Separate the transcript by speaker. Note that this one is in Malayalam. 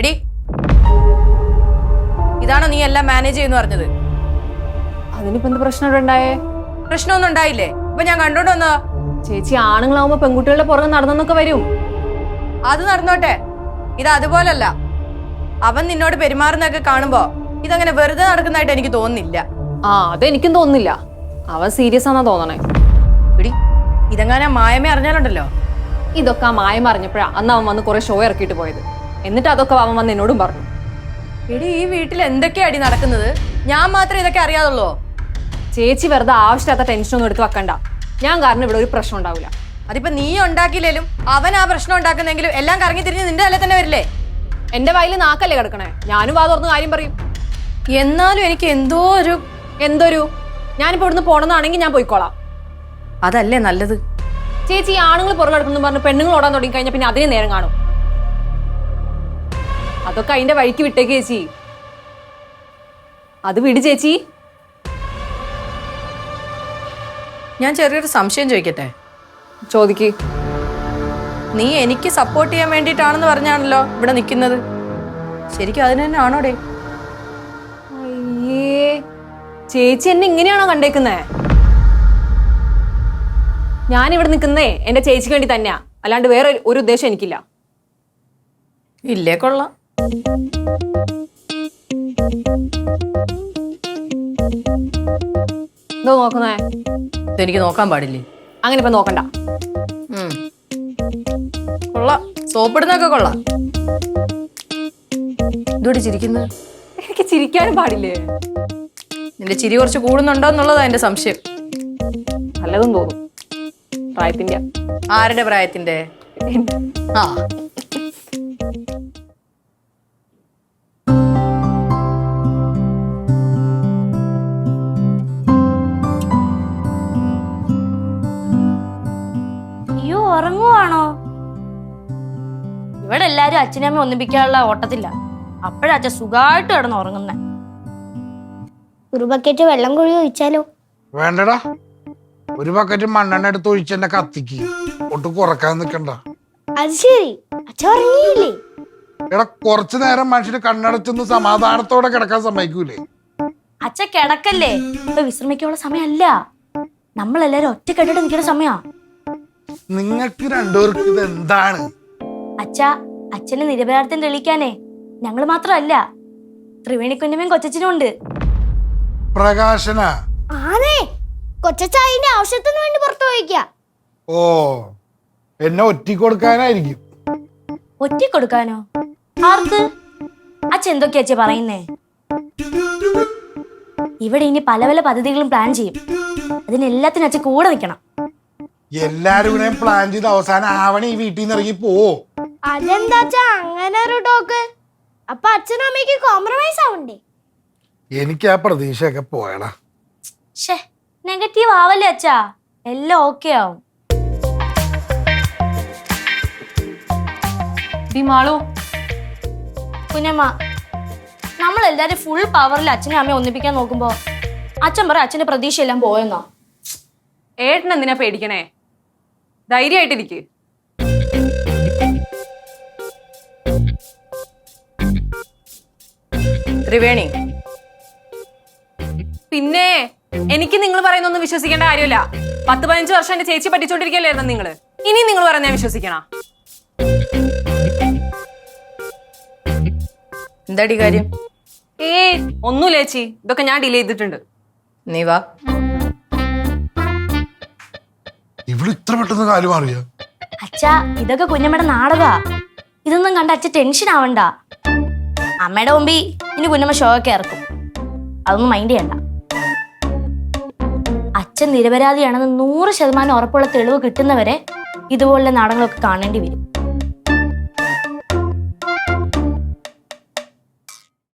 Speaker 1: എടി, ഇതാണോ നീ എല്ലാം മാനേജ് ചെയ്യുന്നു പറഞ്ഞത്?
Speaker 2: അതിനിപ്പോ എന്ത് പ്രശ്നം ഉണ്ടായേ?
Speaker 1: പ്രശ്നമൊന്നും ഉണ്ടായില്ലേ? ഇപ്പൊ ഞാൻ കണ്ടോണ്ട് വന്നതാ.
Speaker 2: ചേച്ചി ആണുങ്ങളാവുമ്പോ പെൺകുട്ടികളുടെ പുറകെ നടന്നൊക്കെ വരും.
Speaker 1: അത് നടന്നോട്ടെ, ഇത് അതുപോലല്ല. അവൻ നിന്നോട് പെരുമാറുന്നൊക്കെ കാണുമ്പോ ഇതങ്ങനെ വെറുതെ നടക്കുന്നതായിട്ട് എനിക്ക് തോന്നുന്നില്ല.
Speaker 2: അതെനിക്കും തോന്നുന്നില്ല. അവൻ സീരിയസ് ആണെന്നാ തോന്നണേ.
Speaker 1: എടി, ഇതെങ്ങനെ മായമേ അറിഞ്ഞാലുണ്ടല്ലോ.
Speaker 2: ഇതൊക്കെ ആ മായം അറിഞ്ഞപ്പോഴാ അന്ന് അവൻ വന്ന് കുറെ ഷോ ഇറക്കിയിട്ട് പോയത്. എന്നിട്ട് അതൊക്കെ അവൻ വന്ന് എന്നോടും പറഞ്ഞു.
Speaker 1: എടി, ഈ വീട്ടിൽ എന്തൊക്കെയാ അടി നടക്കുന്നത്? ഞാൻ മാത്രം ഇതൊക്കെ അറിയാതുള്ളൂ.
Speaker 2: ചേച്ചി വെറുതെ ആവശ്യമില്ലാത്ത ടെൻഷനൊന്നും എടുത്ത് വെക്കണ്ട. ഞാൻ കാരണം ഇവിടെ ഒരു പ്രശ്നം ഉണ്ടാവില്ല.
Speaker 1: അതിപ്പോ നീ ഉണ്ടാക്കിയില്ലേലും അവൻ ആ പ്രശ്നം ഉണ്ടാക്കുന്നെങ്കിലും എല്ലാം കറങ്ങി തിരിഞ്ഞ് നിന്റെ തല തന്നെ വരില്ലേ?
Speaker 2: എന്റെ വായിൽ നാക്കല്ലേ കിടക്കണേ? ഞാനും വാ തുറന്ന് കാര്യം പറയും.
Speaker 1: എന്നാലും എനിക്ക്
Speaker 2: എന്തൊരു ഞാനിപ്പോ ഇവിടുന്ന് പോണെന്നാണെങ്കിൽ ഞാൻ പോയിക്കോളാം.
Speaker 1: അതല്ലേ നല്ലത്?
Speaker 2: ചേച്ചി ആണുങ്ങൾ പുറകെ കിടക്കുന്നു പറഞ്ഞ് പെണ്ണുങ്ങൾ ഓടാൻ തുടങ്ങി കഴിഞ്ഞാൽ പിന്നെ അതിന് നേരം കാണും. അതൊക്കെ അതിന്റെ വഴിക്ക് വിട്ടേക്ക് ചേച്ചി. അത് വിട് ചേച്ചി.
Speaker 1: ഞാൻ ചെറിയൊരു സംശയം ചോദിക്കട്ടെ?
Speaker 2: ചോദിക്ക്.
Speaker 1: നീ എനിക്ക് സപ്പോർട്ട് ചെയ്യാൻ വേണ്ടിയിട്ടാണെന്ന് പറഞ്ഞാണല്ലോ ഇവിടെ നിൽക്കുന്നത്. ശരിക്കും അതിന് തന്നെ ആണോടെ?
Speaker 2: അയ്യേ, ചേച്ചി എന്നെ ഇങ്ങനെയാണോ കണ്ടേക്കുന്നേ? ഞാനിവിടെ നിൽക്കുന്നേ എന്റെ ചേച്ചിക്ക് വേണ്ടി തന്നെയാ, അല്ലാണ്ട് വേറെ ഒരു ഉദ്ദേശം എനിക്കില്ല.
Speaker 1: ഇല്ലേ, കൊള്ളാം.
Speaker 2: എന്തോ നോക്കുന്നേ?
Speaker 1: ഇതെനിക്ക് നോക്കാൻ പാടില്ലേ?
Speaker 2: അങ്ങനെ ഇപ്പൊ നോക്കണ്ട.
Speaker 1: കൊള്ളാം, സോപ്പിടുന്നൊക്കെ കൊള്ളാം. ഇതോടെ ചിരിക്കുന്നത്?
Speaker 2: എനിക്ക് ചിരിക്കാനും പാടില്ലേ?
Speaker 1: നിന്റെ ചിരി കുറച്ച് കൂടുന്നുണ്ടോ എന്നുള്ളതാ എന്റെ സംശയം.
Speaker 2: നല്ലതും തോന്നും. പ്രായത്തിന്റെ.
Speaker 1: ആരുടെ പ്രായത്തിന്റെ? ആ,
Speaker 3: ഉറങ്ങുവാണോ? ഇവിടെ എല്ലാരും അച്ഛനമ്മ ഒന്നിപ്പിക്കാനുള്ള ഓട്ടത്തില്ല. അപ്പോഴാ അച്ഛൻ സുഖമായിട്ട് കിടന്ന് ഉറങ്ങുന്നേ.
Speaker 4: ഒരു ബക്കറ്റ് വെള്ളം കുഴി ഒഴിച്ചാലോ?
Speaker 5: വേണ്ടടാ, ഒരു ബക്കറ്റ് മണ്ണെണ്ണ എടുത്ത് ഒഴിച്ചെന്നെ കത്തിക്ക്. ഒട്ടും കുറക്കാൻ നിക്കണ്ട.
Speaker 4: അത് ശരി, അച്ഛൻ ഉറങ്ങിയില്ലേ?
Speaker 5: എടാ, കുറച്ചു നേരം മനുഷ്യന് കണ്ണടച്ചൊന്ന് സമാധാനത്തോടെ കിടക്കാൻ സമ്മതിക്കൂലേ?
Speaker 3: അച്ഛൻ കിടക്കല്ലേ, ഇപ്പൊ വിശ്രമിക്കാനുള്ള സമയമല്ല. നമ്മളെല്ലാരും ഒറ്റക്കെട്ടിട്ട് നിൽക്കുന്ന സമയാ.
Speaker 5: നിങ്ങൾക്ക് രണ്ടുപേർക്ക് ഇത് എന്താണ്?
Speaker 3: അച്ഛന് നിരപരാധിത്വം തെളിയിക്കാനേ ഞങ്ങൾ മാത്രമല്ല, ത്രിവേണി കുഞ്ഞമ്മയും കൊച്ചച്ഛനും ഉണ്ട്.
Speaker 5: പ്രകാശന?
Speaker 4: ആണേ, കൊച്ചച്ചായന്റെ ആവശ്യത്തിന് വേണ്ടി പുറത്തു പോയിക്ക.
Speaker 5: ഓ, എന്നെ ഒറ്റ കൊടുക്കാനായിരിക്കും.
Speaker 3: ഒറ്റ കൊടുക്കാനോ? ആർക്ക്? അച്ഛൻ എന്തൊക്കെയാ അച്ഛൻ പറയുന്നേ? ഇവിടെ ഇനി പല പല പദ്ധതികളും പ്ലാൻ ചെയ്യും. അതിനെല്ലാത്തിനും അച്ഛൻ കൂടെ നിൽക്കണം.
Speaker 5: എല്ലാരും കൂടെ പ്ലാൻ ചെയ്ത് അവസാനം ആവണ ഈ വീട്ടിൽ നിന്ന് ഇറങ്ങി പോവോ?
Speaker 4: അതെന്താ അങ്ങനെ ഒരു ടോക്ക്? അപ്പൊ അച്ഛനും അമ്മയ്ക്ക് കോംപ്രമൈസ് ആവണ്ടേ?
Speaker 5: എനിക്ക് ആ പ്രതീക്ഷയൊക്കെ പോയടാ.
Speaker 3: നെഗറ്റീവ് ആവല്ലേ അച്ഛാ, എല്ലാം ഓക്കെ ആവും. കുഞ്ഞമ്മ, നമ്മളെല്ലാരും ഫുൾ പവറിൽ അച്ഛനെ അമ്മയെ ഒന്നിപ്പിക്കാൻ നോക്കുമ്പോ അച്ഛൻ പറ അച്ഛന്റെ പ്രതീക്ഷ എല്ലാം പോയെന്നോ?
Speaker 2: ഏട്ടൻ എന്തിനാ പേടിക്കണേ? ധൈര്യമായിട്ടിരിക്ക്.
Speaker 1: ത്രിവേണി,
Speaker 2: പിന്നെ എനിക്ക് നിങ്ങൾ പറയുന്നൊന്നും വിശ്വസിക്കേണ്ട കാര്യമില്ല. 10-15 വർഷം എന്റെ ചേച്ചി പറ്റിച്ചോണ്ടിരിക്കല്ലായിരുന്നു നിങ്ങള്. ഇനി നിങ്ങൾ പറയുന്ന വിശ്വസിക്കണ?
Speaker 1: എന്താടി കാര്യം?
Speaker 2: ഒന്നുമില്ല ചേച്ചി, ഇതൊക്കെ ഞാൻ ഡിലേ ചെയ്തിട്ടുണ്ട്.
Speaker 1: നീ വാ.
Speaker 5: ഇവിടെ ഇത്ര പെട്ടെന്ന് കാര്യം അറിയാ?
Speaker 3: അച്ഛാ, ഇതൊക്കെ കുഞ്ഞമ്മയുടെ നാടകാ. ഇതൊന്നും കണ്ട അച്ഛൻ ടെൻഷൻ ആവണ്ട. അമ്മയുടെ മുമ്പിൽ ഇനി കുഞ്ഞമ്മ ഷോ ഒക്കെ ഇറക്കും. അതൊന്നും മൈൻഡ് ചെയ്യണ്ട. അച്ഛൻ നിരപരാധിയാണെന്ന് 100% ഉറപ്പുള്ള തെളിവ് കിട്ടുന്നവരെ ഇതുപോലുള്ള നാടകങ്ങളൊക്കെ കാണേണ്ടി വരും.